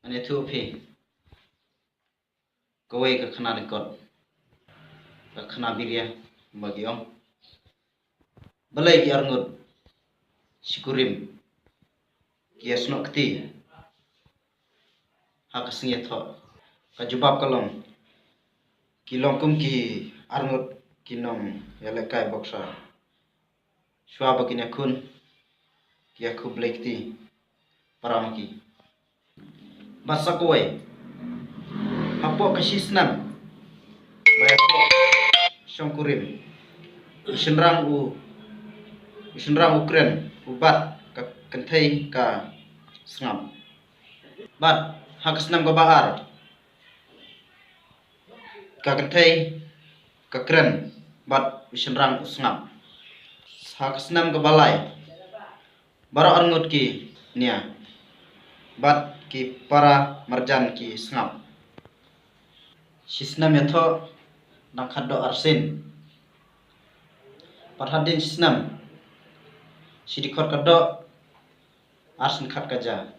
ane thu phi kawai ka khana rekod ka khana biria bagiong balai ki arngut sikurim ki asno kti ha kasngi tho ka jubab kalong ki longkum ki arngut kinom yalekai boksa shwa bakin akun ki aku blekti paramaki basa kawai hapo kasisnam bayako shongkurim isinrang ukren ubat ka kenthai ka sngam bat hakasnam ka baar ka kenthai ka kren bat isinrang usngam hakasnam ka balai baro arngut ki nia bat ki para marjan ki sngam sisnam yatho nangkhado arsin pathadin sisnam sidikhot kado arsin khat kaja